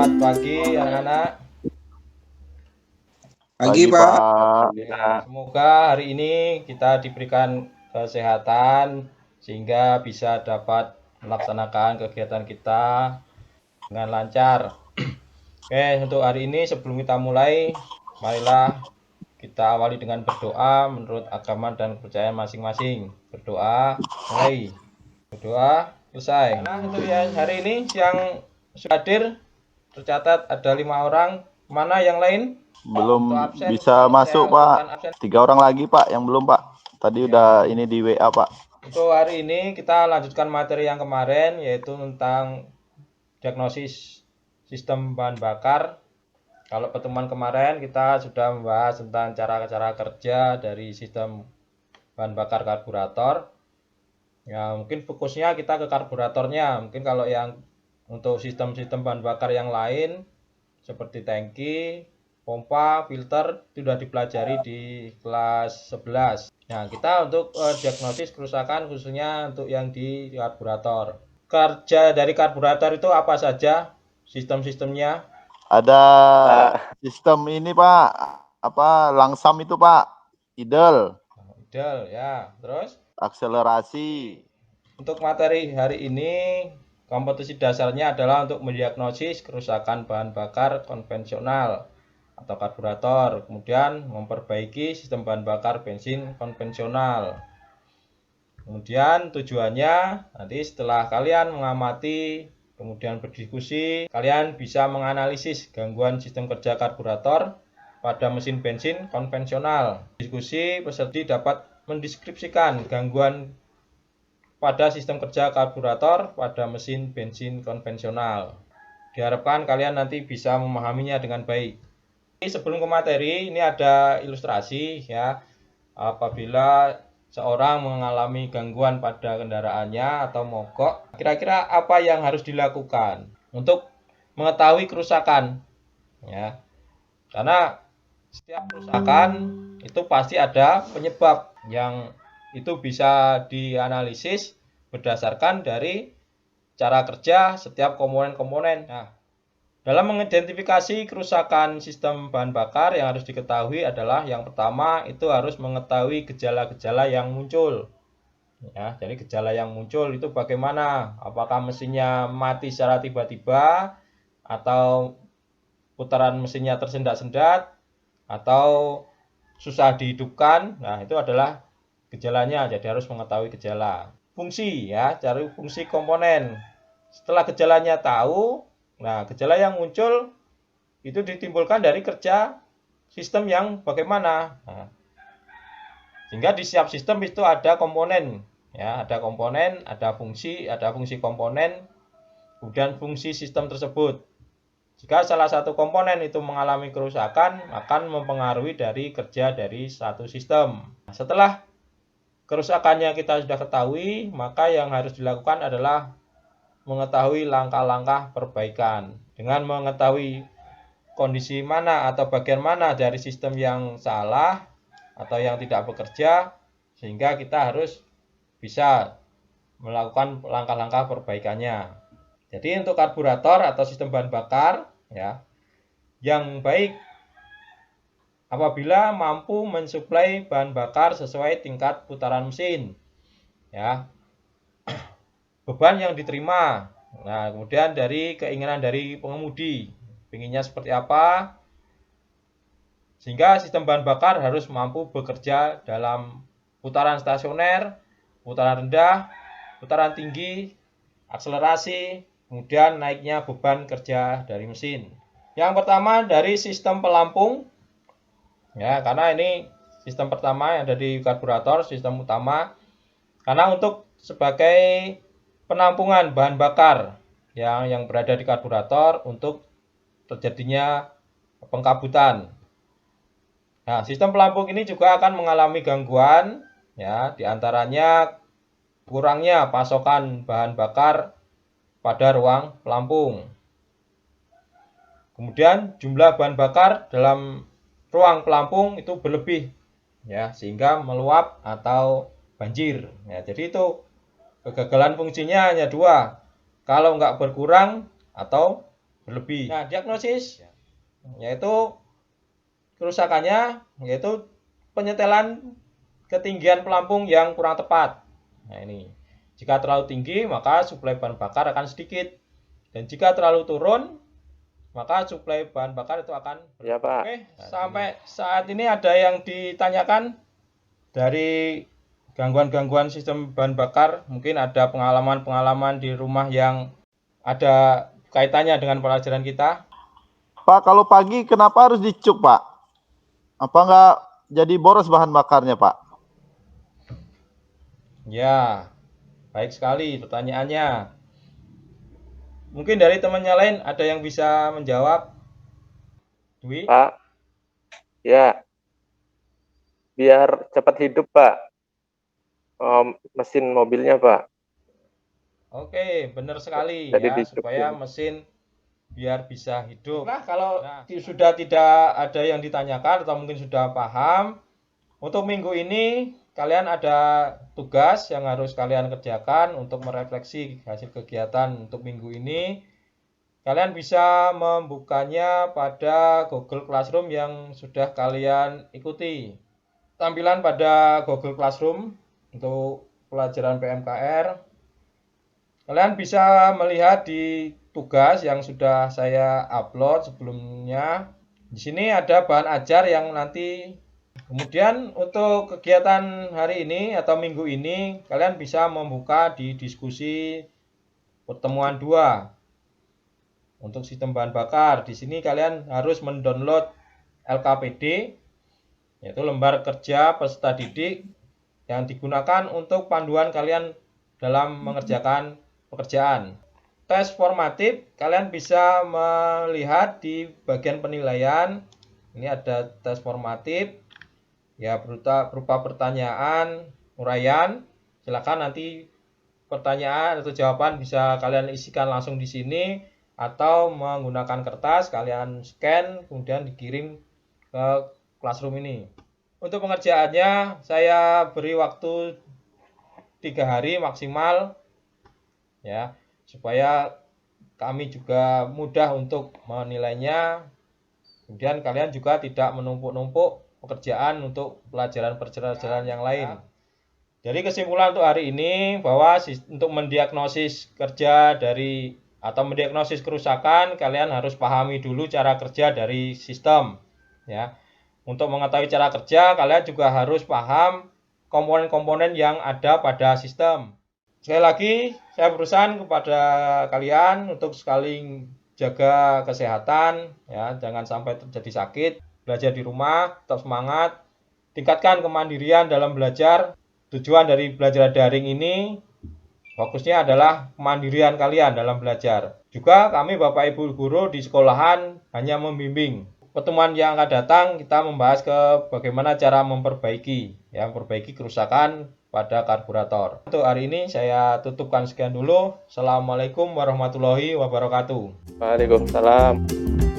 Selamat pagi anak-anak. Pagi, Pagi, Pak. Pak. Semoga hari ini kita diberikan kesehatan sehingga bisa dapat melaksanakan kegiatan kita dengan lancar. Oke, untuk hari ini sebelum kita mulai, marilah kita awali dengan berdoa menurut agama dan kepercayaan masing-masing. Berdoa, mulai. Berdoa, selesai. Nah, untuk hari ini yang sudah hadir tercatat ada 5 orang. Mana yang lain? Belum Absen, bisa masuk, absen. Pak. 3 orang lagi, Pak, yang belum, Pak. Tadi udah ini di WA, Pak. Untuk hari ini kita lanjutkan materi yang kemarin, yaitu tentang diagnosis sistem bahan bakar. Kalau pertemuan kemarin kita sudah membahas tentang cara-cara kerja dari sistem bahan bakar karburator. Ya, mungkin fokusnya kita ke karburatornya. Mungkin kalau yang untuk sistem-sistem bahan bakar yang lain seperti tangki, pompa, filter sudah dipelajari di kelas 11. Nah, kita untuk diagnosis kerusakan khususnya untuk yang di karburator. Kerja dari karburator itu apa saja sistem-sistemnya? Ada sistem ini, Pak. Apa langsam itu, Pak? Idle, Idle ya. Terus akselerasi. untuk materi hari ini kompetensi dasarnya adalah untuk mendiagnosis kerusakan bahan bakar konvensional atau karburator, kemudian memperbaiki sistem bahan bakar bensin konvensional. Kemudian tujuannya nanti setelah kalian mengamati, kemudian berdiskusi, kalian bisa menganalisis gangguan sistem kerja karburator pada mesin bensin konvensional. Diskusi peserta dapat mendeskripsikan gangguan pada sistem kerja karburator pada mesin bensin konvensional. Diharapkan kalian nanti bisa memahaminya dengan baik. Sebelum ke materi, ini ada ilustrasi ya. Apabila seorang mengalami gangguan pada kendaraannya atau mogok, kira-kira apa yang harus dilakukan untuk mengetahui kerusakan ya. Karena setiap kerusakan itu pasti ada penyebab yang itu bisa dianalisis berdasarkan dari cara kerja setiap komponen-komponen. Nah, dalam mengidentifikasi kerusakan sistem bahan bakar yang harus diketahui adalah yang pertama itu harus mengetahui gejala-gejala yang muncul. Ya, jadi gejala yang muncul itu bagaimana? Apakah mesinnya mati secara tiba-tiba atau putaran mesinnya tersendat-sendat atau susah dihidupkan? Nah, itu adalah gejalanya. Jadi harus mengetahui gejala. Fungsi ya, cari fungsi komponen. Setelah gejalanya tahu, nah, gejala yang muncul itu ditimbulkan dari kerja sistem yang bagaimana. Nah, sehingga di setiap sistem itu ada komponen, ya, ada komponen, ada fungsi komponen, kemudian fungsi sistem tersebut. Jika salah satu komponen itu mengalami kerusakan, akan mempengaruhi dari kerja dari satu sistem. Nah, setelah kerusakannya kita sudah ketahui, maka yang harus dilakukan adalah mengetahui langkah-langkah perbaikan. Dengan mengetahui kondisi mana atau bagian mana dari sistem yang salah atau yang tidak bekerja, sehingga kita harus bisa melakukan langkah-langkah perbaikannya. Jadi untuk karburator atau sistem bahan bakar ya, yang baik apabila mampu mensuplai bahan bakar sesuai tingkat putaran mesin. Ya. Beban yang diterima. Nah, kemudian dari keinginan dari pengemudi, inginnya seperti apa, sehingga sistem bahan bakar harus mampu bekerja dalam putaran stasioner, putaran rendah, putaran tinggi, akselerasi, kemudian naiknya beban kerja dari mesin. Yang pertama dari sistem pelampung, ya, karena ini sistem pertama yang ada di karburator, sistem utama. Karena untuk sebagai penampungan bahan bakar yang berada di karburator untuk terjadinya pengkabutan. Nah, sistem pelampung ini juga akan mengalami gangguan, ya, diantaranya kurangnya pasokan bahan bakar pada ruang pelampung. Kemudian jumlah bahan bakar dalam ruang pelampung itu berlebih, ya, sehingga meluap atau banjir. Ya, jadi itu kegagalan fungsinya hanya dua. Kalau nggak berkurang atau berlebih. Nah, diagnosis yaitu kerusakannya yaitu penyetelan ketinggian pelampung yang kurang tepat. Nah, ini. Jika terlalu tinggi, maka suplai bahan bakar akan sedikit. Dan jika terlalu turun, maka suplai bahan bakar itu akan Ya, Pak. Oke, sampai saat ini ada yang ditanyakan dari gangguan-gangguan sistem bahan bakar. Mungkin ada pengalaman-pengalaman di rumah yang ada kaitannya dengan pelajaran kita. Pak, kalau pagi kenapa harus dicuk, Pak? Apa nggak jadi boros bahan bakarnya, Pak? Ya, baik sekali pertanyaannya. Mungkin dari temannya lain ada yang bisa menjawab. Dwi? Pak, ya, biar cepat hidup, Pak. Mesin mobilnya, Pak. Oke, benar sekali Jadi ya, dicuk supaya dulu. mesin biar bisa hidup. Nah, kalau sudah tidak ada yang ditanyakan atau mungkin sudah paham, untuk minggu ini kalian ada tugas yang harus kalian kerjakan untuk merefleksi hasil kegiatan untuk minggu ini. Kalian bisa membukanya pada Google Classroom yang sudah kalian ikuti. Tampilan pada Google Classroom untuk pelajaran PMKR. Kalian bisa melihat di tugas yang sudah saya upload sebelumnya. Di sini ada bahan ajar yang nanti. Kemudian untuk kegiatan hari ini atau minggu ini, kalian bisa membuka di diskusi pertemuan 2 untuk sistem bahan bakar. Di sini kalian harus mendownload LKPD, yaitu lembar kerja peserta didik yang digunakan untuk panduan kalian dalam mengerjakan pekerjaan. Tes formatif, kalian bisa melihat di bagian penilaian. Ini ada tes formatif. Ya, berupa pertanyaan, uraian. Silakan nanti pertanyaan atau jawaban bisa kalian isikan langsung di sini atau menggunakan kertas, kalian scan kemudian dikirim ke Classroom ini. Untuk pengerjaannya saya beri waktu 3 hari maksimal ya, supaya kami juga mudah untuk menilainya. Kemudian kalian juga tidak menumpuk-numpuk pekerjaan untuk pelajaran-pelajaran yang lain. Jadi kesimpulan untuk hari ini bahwa untuk mendiagnosis kerja dari atau mendiagnosis kerusakan, kalian harus pahami dulu cara kerja dari sistem ya. Untuk mengetahui cara kerja, kalian juga harus paham komponen-komponen yang ada pada sistem. Sekali lagi, saya berusaha kepada kalian untuk sekali jaga kesehatan ya, jangan sampai terjadi sakit, belajar di rumah, tetap semangat, tingkatkan kemandirian dalam belajar. Tujuan dari belajar daring ini fokusnya adalah kemandirian kalian dalam belajar. Juga kami Bapak Ibu guru di sekolahan hanya membimbing. Pertemuan yang akan datang kita membahas ke bagaimana cara memperbaiki kerusakan pada karburator. Untuk hari ini saya tutupkan sekian dulu. Assalamualaikum warahmatullahi wabarakatuh. Waalaikumsalam.